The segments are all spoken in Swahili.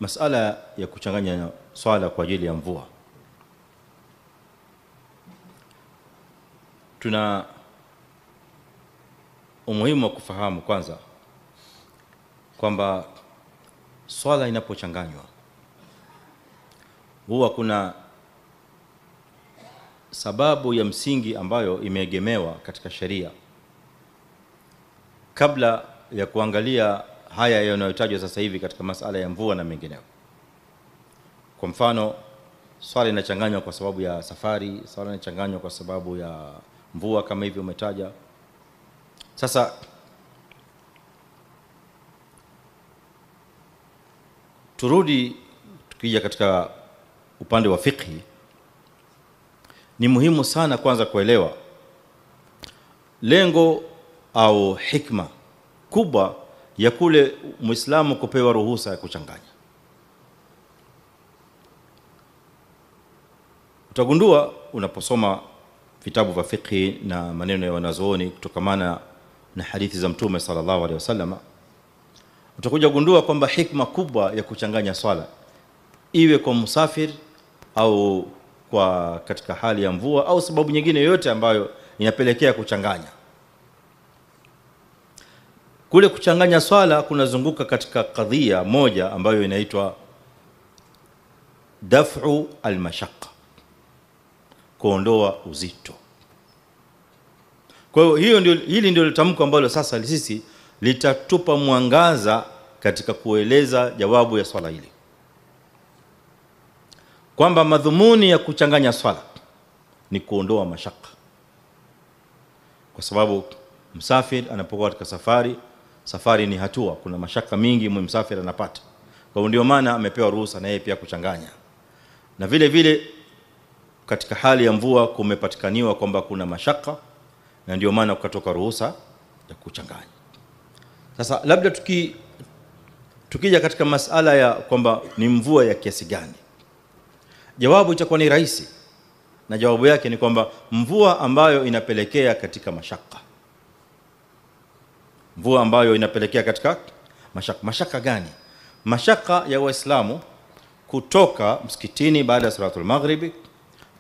masala ya kuchanganya swala kwa ajili ya mvua. Tuna umuhimu wa kufahamu kwanza kwamba swala inapochanganywa huwa kuna sababu ya msingi ambayo imeegemewa katika sheria kabla ya kuangalia haya yanayotajwa sasa hivi katika masala ya mvua na mengineyo. Kwa mfano, swala inachanganywa kwa sababu ya safari, swala inachanganywa kwa sababu ya mvua kama hivi umetaja. Sasa turudi tukija katika upande wa fiqhi, ni muhimu sana kwanza kuelewa lengo au hikma kubwa ya kule Muislamu kupewa ruhusa ya kuchanganya. Utagundua unaposoma vitabu vya fiqhi na maneno ya wanazuoni kutokamana na hadithi za Mtume sallallahu alaihi wasallam, utakuja kugundua kwamba hikma kubwa ya kuchanganya swala iwe kwa musafir au kwa katika hali ya mvua au sababu nyingine yoyote ambayo inapelekea kuchanganya. Kule kuchanganya swala kunazunguka katika kadhia moja ambayo inaitwa daf'u al-mashaqqa, kuondoa uzito. Kwa hiyo hili ndio tamko ambalo sasa sisi litatupa mwangaza katika kueleza jawabu ya swala hili, kwamba madhumuni ya kuchanganya swala ni kuondoa mashaka. Kwa sababu msafiri anapokuwa katika safari ni hatua, kuna mashaka mingi msafiri anapata. Kwa hiyo ndio maana amepewa ruhusa na yeye pia kuchanganya. Na vile vile katika hali ya mvua kumepatikaniwa kwamba kuna mashaka, na ndio maana kukatoka ruhusa ya kuchanganya. Sasa labda tukija katika masala ya kwamba ni mvua ya kiasi gani, jawabu itakuwa ni rahisi, na jawabu yake ni kwamba mvua ambayo inapelekea katika mashaka. Mvua ambayo inapelekea katika mashaka. Mashaka gani? Mashaka ya Waislamu kutoka msikitini baada ya salatul maghribi,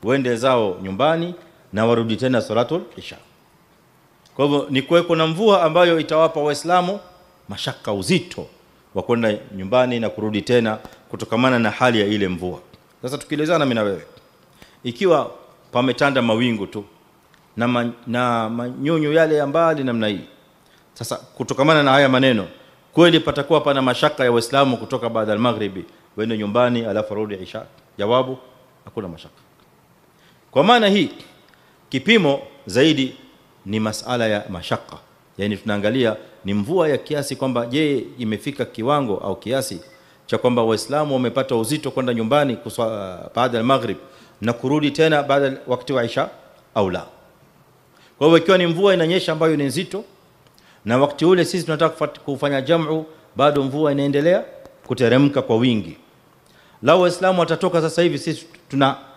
waende zao nyumbani na warudi tena salatul isha. Kwa hivyo ni kuweko na mvua ambayo itawapa Waislamu mashaka, uzito wa kwenda nyumbani na kurudi tena kutokamana na hali ya ile mvua. Sasa tukielezana mimi na wewe, ikiwa pametanda mawingu tu na manyunyu yale ya mbali namna hii, sasa kutokamana na haya maneno, kweli patakuwa pana mashaka ya Waislamu kutoka baada al-maghribi waende nyumbani alafu rudi isha? Jawabu, hakuna mashaka. Kwa maana hii kipimo zaidi ni masala ya mashaka, yani tunaangalia ni mvua ya kiasi kwamba je, imefika kiwango au kiasi cha kwamba Waislamu wamepata uzito kwenda nyumbani baada ya maghrib na kurudi tena baada wakati wa isha au la. Kwa hivyo ikiwa ni mvua inanyesha ambayo ni nzito na wakati ule sisi tunataka kufanya jamu, bado mvua inaendelea kuteremka kwa wingi, la Waislamu watatoka sasa hivi, sisi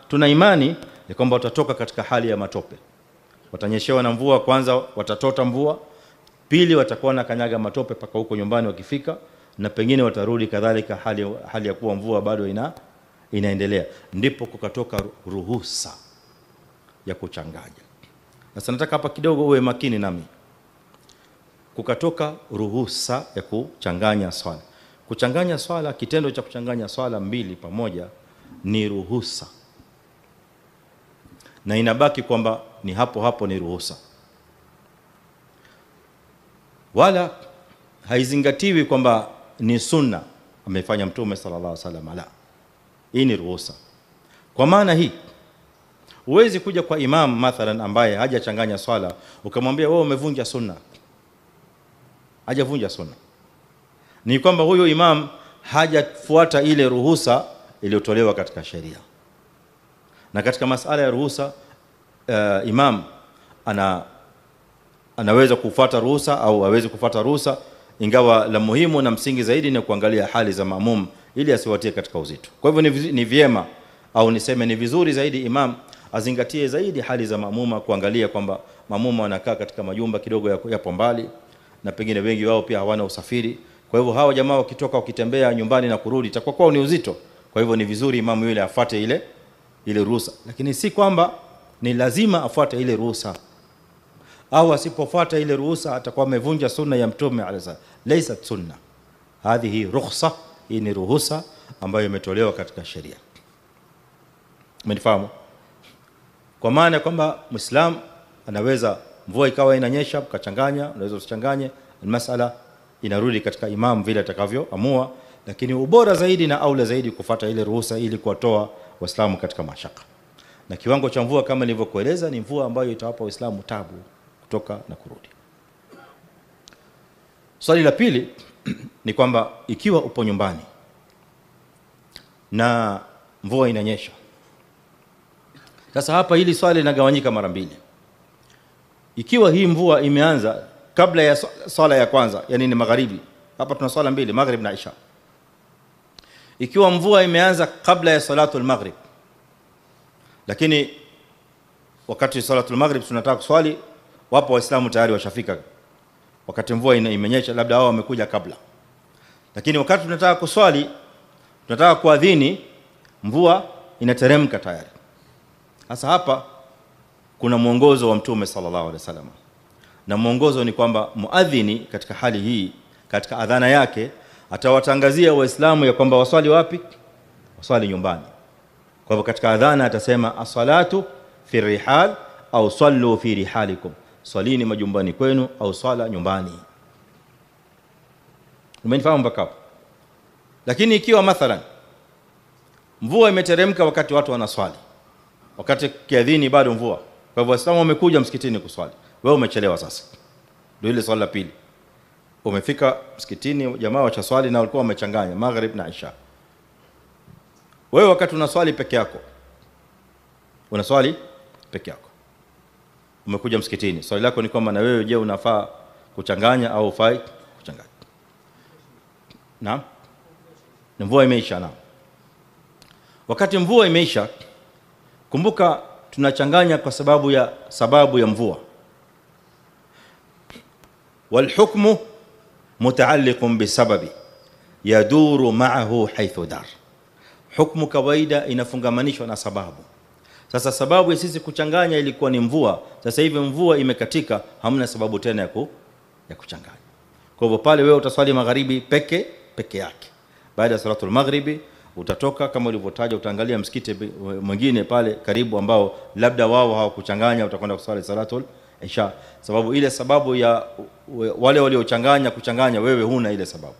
tuna imani ya kwamba watatoka katika hali ya matope. Watanyeshewa na mvua, kwanza watatota mvua, pili watakuwa na kanyaga matope paka huko nyumbani wakifika, na pengine watarudi kadhalika hali ya kuwa mvua bado inaendelea. Ndipo kukatoka ruhusa ya kuchanganya. Sasa nataka hapa kidogo uwe makini nami. Kukatoka ruhusa ya kuchanganya swala. Kuchanganya swala, kitendo cha kuchanganya swala mbili pamoja ni ruhusa, na inabaki kwamba ni hapo ni ruhusa, wala haizingatiwi kwamba ni sunna amefanya Mtume sallallahu alaihi wasallam. La, hii ni ruhusa. Kwa maana hii huwezi kuja kwa imam mathalan ambaye hajachanganya swala ukamwambia wewe umevunja sunna. Hajavunja sunna, ni kwamba huyo imam hajafuata ile ruhusa iliyotolewa katika sheria. Na katika masala ya ruhusa, imam anaweza kufuata ruhusa au hawezi kufuata ruhusa, ingawa la muhimu na msingi zaidi ni kuangalia hali za maamum ili asiwatie katika uzito. Kwa hivyo ni vyema au niseme ni vizuri zaidi imam azingatie zaidi hali za maamuma, kuangalia kwamba maamuma wanakaa katika majumba kidogo yapo mbali, na pengine wengi wao pia hawana usafiri. Kwa hivyo hawa jamaa wakitoka wakitembea nyumbani na kurudi itakuwa kwao ni uzito. Kwa hivyo ni vizuri imamu yule afuate ile ruhusa, lakini si kwamba ni lazima afuate ile ruhusa, au asipofuata ile ruhusa atakuwa amevunja sunna ya Mtume alayhi. Laysa sunna, hadhihi rukhsa, hii ni ruhusa ambayo imetolewa katika sheria. Umenifahamu? Kwa maana kwamba Muislam anaweza, mvua ikawa inanyesha ukachanganya, unaweza usichanganye, masala inarudi katika imam vile atakavyoamua, lakini ubora zaidi na aula zaidi kufuata ile ruhusa ili kuwatoa Waislamu katika mashaka. Na kiwango cha mvua kama nilivyokueleza ni mvua ambayo itawapa Waislamu tabu kutoka na kurudi. Swali la pili ni kwamba ikiwa upo nyumbani na mvua inanyesha. Sasa hapa hili swali linagawanyika mara mbili. Ikiwa hii mvua imeanza kabla ya swala ya kwanza, yani ni magharibi. Hapa tuna swala mbili, maghrib na isha. Ikiwa mvua imeanza kabla ya salatul maghrib, lakini wakati salatul maghrib tunataka kuswali, wapo Waislamu tayari washafika wakati mvua imenyesha, labda wao wamekuja kabla. Lakini wakati tunataka kuswali, tunataka kuadhini, mvua inateremka tayari. Sasa hapa kuna mwongozo wa Mtume sallallahu alaihi wasallam, na mwongozo ni kwamba muadhini katika hali hii, katika adhana yake, atawatangazia Waislamu ya kwamba waswali wapi? Waswali nyumbani. Kwa hivyo katika adhana atasema as-salatu fi rihal au sallu fi rihalikum, swalini majumbani kwenu au swala nyumbani. Umenifahamu mpaka hapo? Lakini ikiwa mathalan mvua imeteremka wakati watu wanaswali, wakati kiadhini bado mvua, kwa hivyo Waislamu wamekuja msikitini kuswali, wewe umechelewa sasa, ndio ile swala la pili. Umefika msikitini, jamaa wachaswali na walikuwa wamechanganya maghrib na isha. Wewe wakati unaswali peke yako, unaswali peke yako, umekuja msikitini, swali lako ni kwamba na wewe je, unafaa kuchanganya au ufai kuchanganya? Naam, mvua imeisha. Naam, wakati mvua imeisha, kumbuka tunachanganya kwa sababu ya mvua. Walhukmu mutaalliqun bisababi yaduru ma'ahu haythu dar. Hukmu kawaida inafungamanishwa na sababu. Sasa sababu ya sisi kuchanganya ilikuwa ni mvua. Sasa hivi mvua imekatika, hamna sababu tena ya kuchanganya. Kwa hivyo pale wewe utaswali magharibi peke yake. Baada ya salatul maghribi utatoka, kama ulivyotaja, utaangalia msikiti mwingine pale karibu ambao labda wao hawakuchanganya, utakwenda kuswali salatul isha. Sababu ile sababu ya wale waliochanganya kuchanganya, wewe huna ile sababu.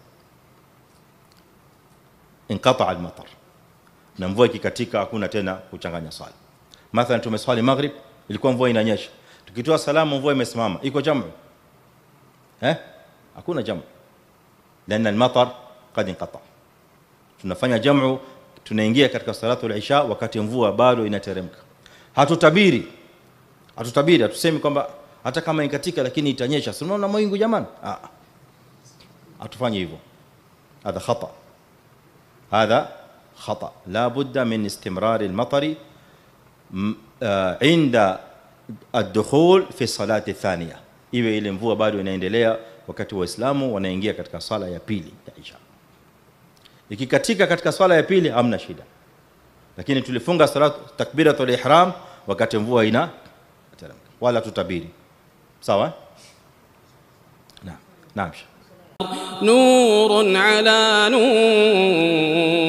Inqata al-matar, na mvua ikikatika hakuna tena kuchanganya swala. Mathalan tumeswali maghrib, ilikuwa mvua inanyesha, tukitoa salamu mvua imesimama, iko jamu? Hakuna jamu, lana al-matar qad inqata. Tunafanya jamu, tunaingia katika salatul isha wakati mvua bado inateremka. Hatutabiri, hatusemi kwamba hata kama ikatika lakini itanyesha, si unaona mawingu jamani. Hatufanye hivyo, هذا خطأ. لا بد من استمرار المطر عند الدخول في الصلاة الثانية. iwe ile mvua bado inaendelea wakati Waislamu wanaingia katika sala ya pili ya Isha. Ikikatika katika sala ya pili hamna shida, lakini tulifunga salat takbiratul ihram wakati mvua inateremka, wala tutabiri. Sawa? Naam. نور على نور